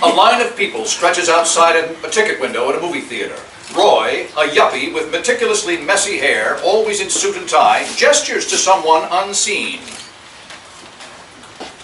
A line of people stretches outside a ticket window at a movie theater. Roy, a yuppie with meticulously messy hair, always in suit and tie, gestures to someone unseen.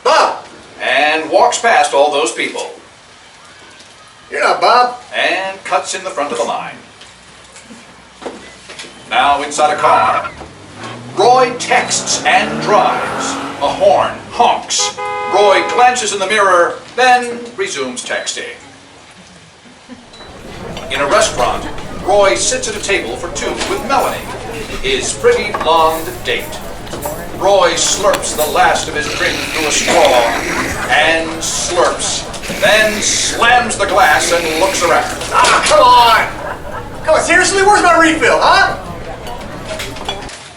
Bob! And walks past all those people. You're not Bob. And cuts in the front of the line. Now inside a car. Roy texts and drives. A horn honks. Roy glances in the mirror, then resumes texting. In a restaurant, Roy sits at a table for two with Melanie, his pretty blonde date. Roy slurps the last of his drink through a straw, and slurps, then slams the glass and looks around. Ah, come on! Come on, seriously? Where's my refill, huh?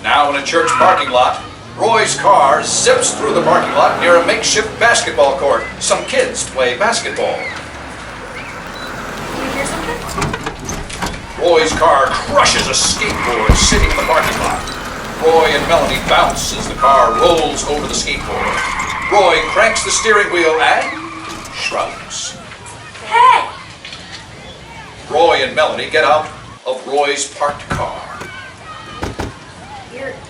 Now in a church parking lot, Roy's car zips through the parking lot near a makeshift basketball court. Some kids play basketball. Did you hear something? Roy's car crushes a skateboard sitting in the parking lot. Roy and Melanie bounce as the car rolls over the skateboard. Roy cranks the steering wheel and shrugs. Hey! Roy and Melanie get out of Roy's parked car.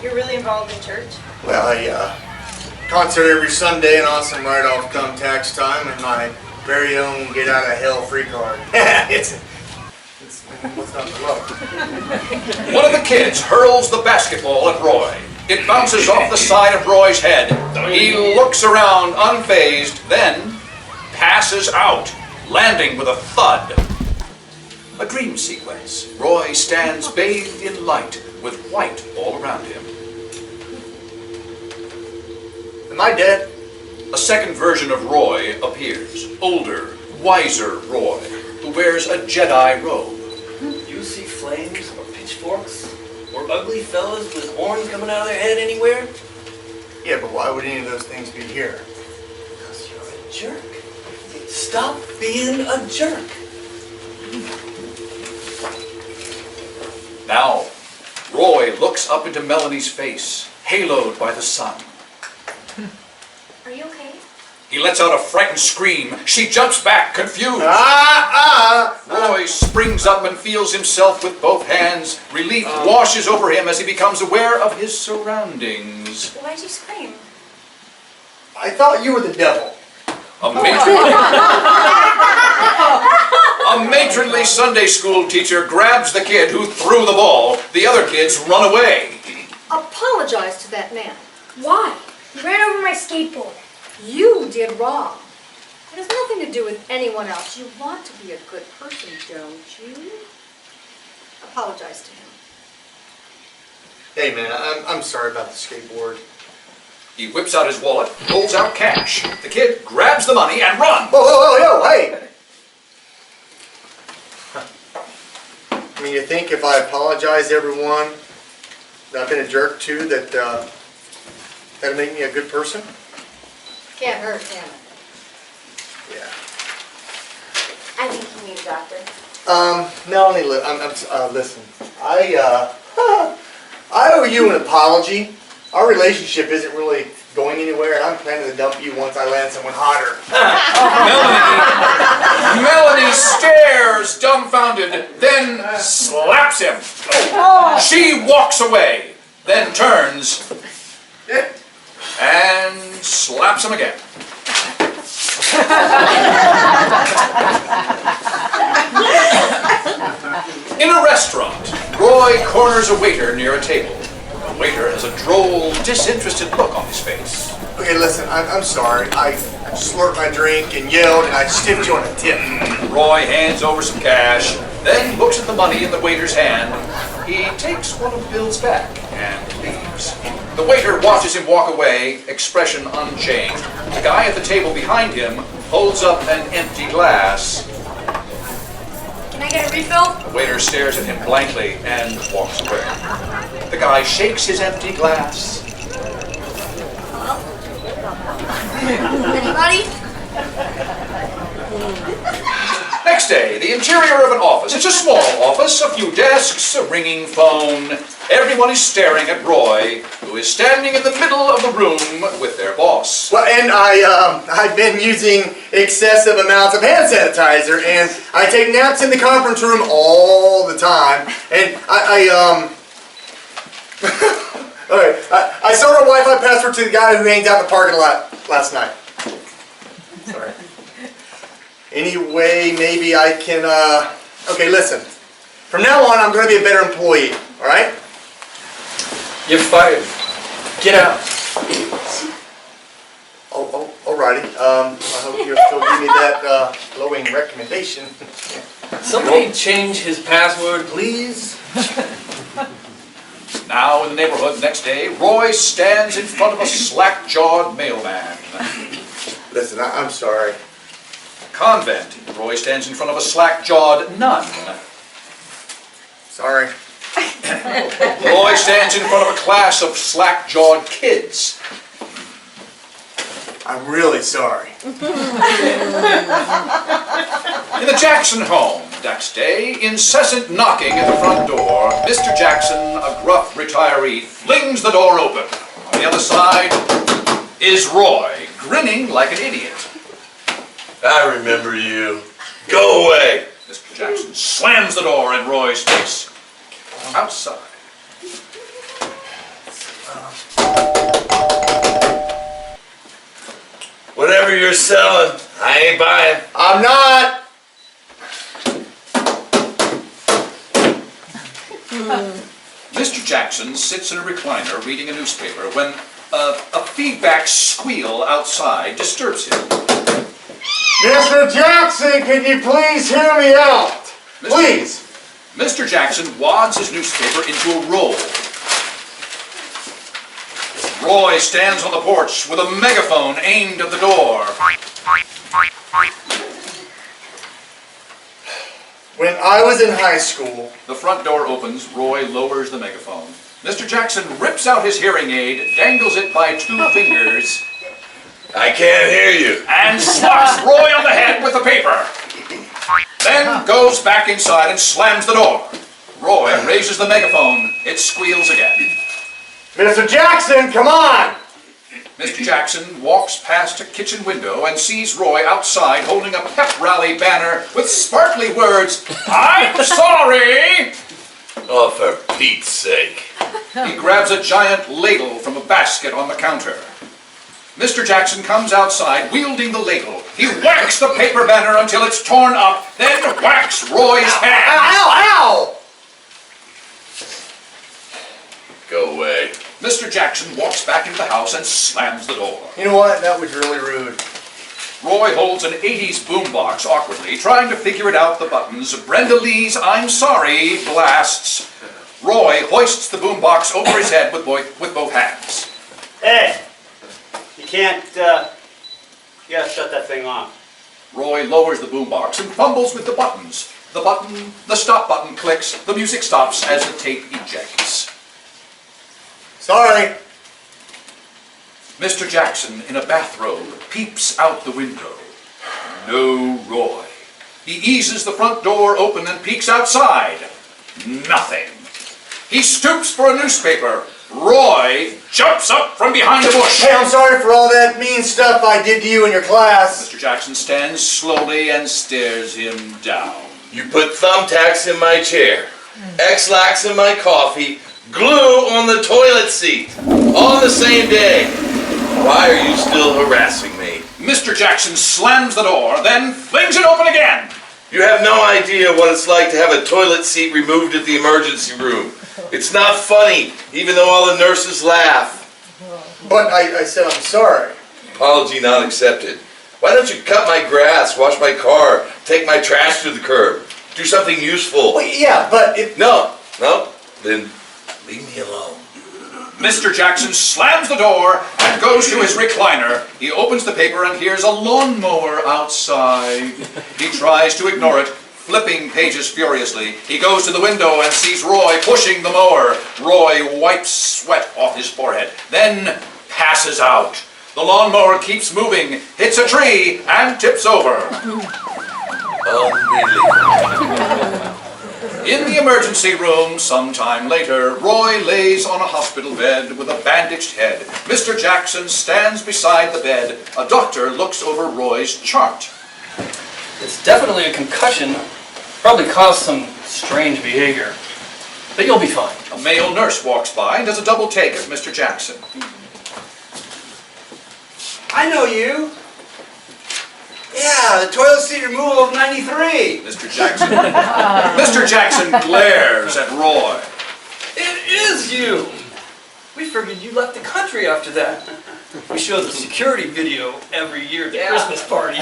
You're really involved in church? Well, concert every Sunday, an awesome write-off come tax time, and my very own get-out-of-hell free card. it's what's not to love? One of the kids hurls the basketball at Roy. It bounces off the side of Roy's head. He looks around unfazed, then passes out, landing with a thud. A dream sequence. Roy stands bathed in light with white all around him. Am I dead? A second version of Roy appears. Older, wiser Roy, who wears a Jedi robe. You see flames or pitchforks? Or ugly fellas with horns coming out of their head anywhere? Yeah, but why would any of those things be here? Because you're a jerk. Stop being a jerk. Now, Roy looks up into Melanie's face, haloed by the sun. Are you okay? He lets out a frightened scream. She jumps back, confused. Roy springs up and feels himself with both hands. Relief washes over him as he becomes aware of his surroundings. Why'd you scream? I thought you were the devil. A matronly Sunday school teacher grabs the kid who threw the ball. The other kids run away. Apologize to that man. Why? He ran over my skateboard. You did wrong. It has nothing to do with anyone else. You want to be a good person, don't you? Apologize to him. Hey man, I'm sorry about the skateboard. He whips out his wallet, pulls out cash. The kid grabs the money and runs. Whoa, hey! I mean, you think if I apologize to everyone that I've been a jerk to, that'll make me a good person? Can't hurt, can it? Yeah. I think you need a doctor. Melanie, listen. I owe you an apology. Our relationship isn't really going anywhere, and I'm planning to dump you once I land someone hotter. Melanie stares, dumbfounded, then slaps him. She walks away, then turns and slaps him again. In a restaurant, Roy corners a waiter near a table. The waiter has a droll, disinterested look on his face. Okay, listen, I'm sorry. I slurped my drink and yelled, and I stiffed you on a tip. Roy hands over some cash, then looks at the money in the waiter's hand. He takes one of the bills back and leaves. The waiter watches him walk away, expression unchanged. The guy at the table behind him holds up an empty glass. Can I get a refill? The waiter stares at him blankly and walks away. The guy shakes his empty glass. Anybody? Next day, the interior of an office. It's a small office, a few desks, a ringing phone. Everyone is staring at Roy, who is standing in the middle of the room with their boss. Well, and I've been using excessive amounts of hand sanitizer, and I take naps in the conference room all the time. And all right, I sold a Wi-Fi password to the guy who hangs out in the parking lot last night. Sorry. Anyway, maybe I can, okay, listen. From now on, I'm going to be a better employee, all right? You're fired. Get out. Oh, alrighty. I hope you'll still give me that glowing recommendation. Somebody change his password, please. Now in the neighborhood next day, Roy stands in front of a slack-jawed mailman. Listen, I'm sorry. Convent. Roy stands in front of a slack-jawed nun. Sorry. Roy stands in front of a class of slack-jawed kids. I'm really sorry. In the Jackson home next day, incessant knocking at the front door, Mr. Jackson, a gruff retiree, flings the door open. On the other side is Roy, grinning like an idiot. I remember you. Go away. Mr. Jackson slams the door in Roy's face. Outside. Whatever you're selling, I ain't buying. I'm not. Mr. Jackson sits in a recliner reading a newspaper when a feedback squeal outside disturbs him. Mr. Jackson, can you please hear me out? Please. Mr. Jackson wads his newspaper into a roll. Roy stands on the porch with a megaphone aimed at the door. When I was in high school, The front door opens. Roy lowers the megaphone. Mr. Jackson rips out his hearing aid, dangles it by 2 fingers, I can't hear you. and slaps Roy on the head with the paper. Then goes back inside and slams the door. Roy raises the megaphone. It squeals again. Mr. Jackson, come on! Mr. Jackson walks past a kitchen window and sees Roy outside holding a pep rally banner with sparkly words, "I'm sorry!" Oh, for Pete's sake. He grabs a giant ladle from a basket on the counter. Mr. Jackson comes outside wielding the ladle. He whacks the paper banner until it's torn up, then whacks Roy's hand. Ow! Go away. Mr. Jackson walks back into the house and slams the door. You know what? That was really rude. Roy holds an 80s boombox awkwardly, trying to figure it out the buttons. Brenda Lee's "I'm Sorry" blasts. Roy hoists the boombox over his head with both hands. Hey, you can't, you gotta shut that thing off. Roy lowers the boombox and fumbles with the buttons. The stop button clicks, the music stops as the tape ejects. Sorry. Mr. Jackson, in a bathrobe, peeps out the window. No Roy. He eases the front door open and peeks outside. Nothing. He stoops for a newspaper. Roy jumps up from behind a bush. Hey, I'm sorry for all that mean stuff I did to you in your class. Mr. Jackson stands slowly and stares him down. You put thumbtacks in my chair, X-lax in my coffee, glue on the toilet seat, all the same day. Why are you still harassing me? Mr. Jackson slams the door, then flings it open again. You have no idea what it's like to have a toilet seat removed at the emergency room. It's not funny, even though all the nurses laugh. But I said I'm sorry. Apology not accepted. Why don't you cut my grass, wash my car, take my trash to the curb, do something useful? Well, yeah, but it... No, then leave me alone. Mr. Jackson slams the door and goes to his recliner. He opens the paper and hears a lawnmower outside. He tries to ignore it, flipping pages furiously. He goes to the window and sees Roy pushing the mower. Roy wipes sweat off his forehead, then passes out. The lawnmower keeps moving, hits a tree, and tips over. Unbelievable. In the emergency room, sometime later, Roy lays on a hospital bed with a bandaged head. Mr. Jackson stands beside the bed. A doctor looks over Roy's chart. It's definitely a concussion. Probably caused some strange behavior. But you'll be fine. A male nurse walks by and does a double take of Mr. Jackson. I know you. Yeah, the toilet seat removal of 93. Mr. Jackson glares at Roy. It is you! We figured you left the country after that. We show the security video every year at the Christmas party.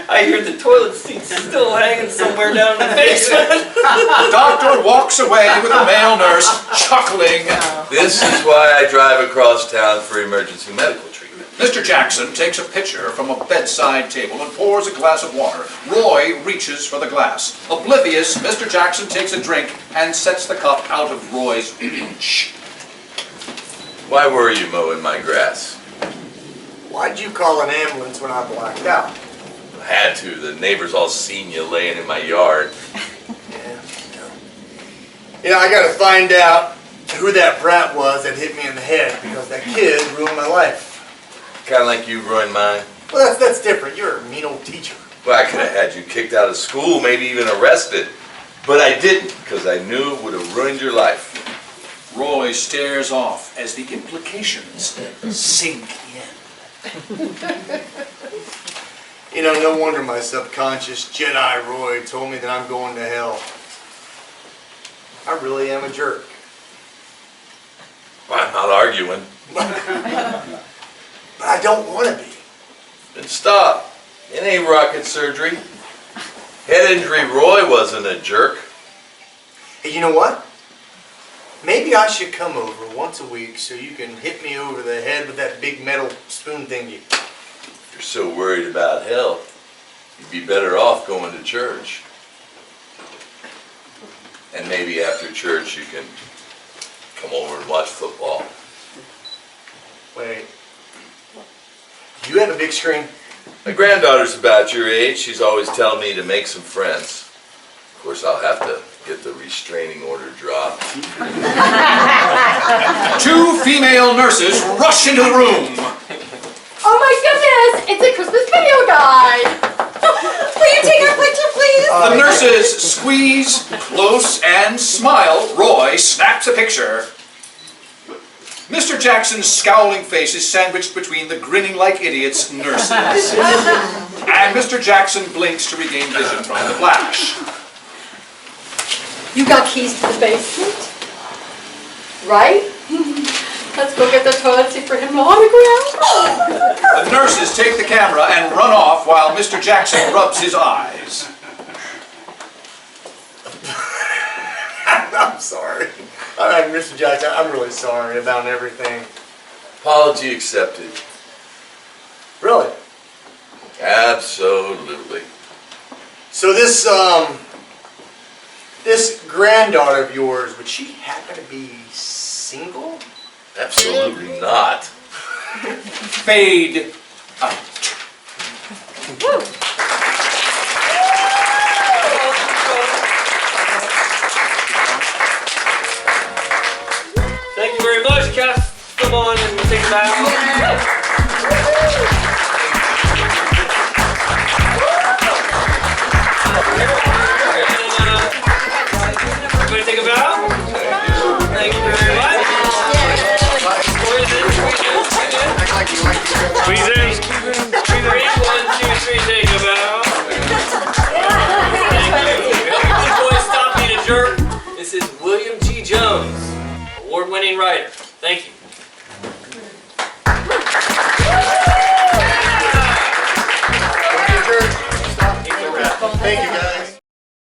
I hear the toilet seat's still hanging somewhere down in the basement. The doctor walks away with the male nurse, chuckling. This is why I drive across town for emergency medical treatment. Mr. Jackson takes a pitcher from a bedside table and pours a glass of water. Roy reaches for the glass. Oblivious, Mr. Jackson takes a drink and sets the cup out of Roy's reach. Why were you mowing my grass? Why'd you call an ambulance when I blacked out? I had to. The neighbors all seen you laying in my yard. Yeah, I gotta find out who that brat was that hit me in the head, because that kid ruined my life. Kind of like you ruined mine. Well, that's different. You're a mean old teacher. Well, I could have had you kicked out of school, maybe even arrested. But I didn't, because I knew it would have ruined your life. Roy stares off as the implications sink in. You know, no wonder my subconscious Jedi Roy told me that I'm going to hell. I really am a jerk. Well, I'm not arguing. But I don't want to be. Then stop. It ain't rocket surgery. Head injury Roy wasn't a jerk. Hey, you know what? Maybe I should come over once a week so you can hit me over the head with that big metal spoon thingy. If you're so worried about hell, you'd be better off going to church. And maybe after church you can come over and watch football. Wait. Do you have a big screen? My granddaughter's about your age. She's always telling me to make some friends. Of course, I'll have to get the restraining order dropped. Two female nurses rush into the room. Oh my goodness, it's a Christmas video guide. Will you take our picture, please? The nurses squeeze close and smile. Roy snaps a picture. Mr. Jackson's scowling face is sandwiched between the grinning like idiots nurses. And Mr. Jackson blinks to regain vision from the flash. You got keys to the basement, right? Let's go get the toilet seat for him to autograph. The nurses take the camera and run off while Mr. Jackson rubs his eyes. I'm sorry. Mr. Jackson, I'm really sorry about everything. Apology accepted. Really? Absolutely. So this granddaughter of yours, would she happen to be single? Absolutely not. Fade out. Thank you very much, Cass. Come on and take a bow. Everybody take a bow. Thank you very much. Squeeze in. Squeeze in.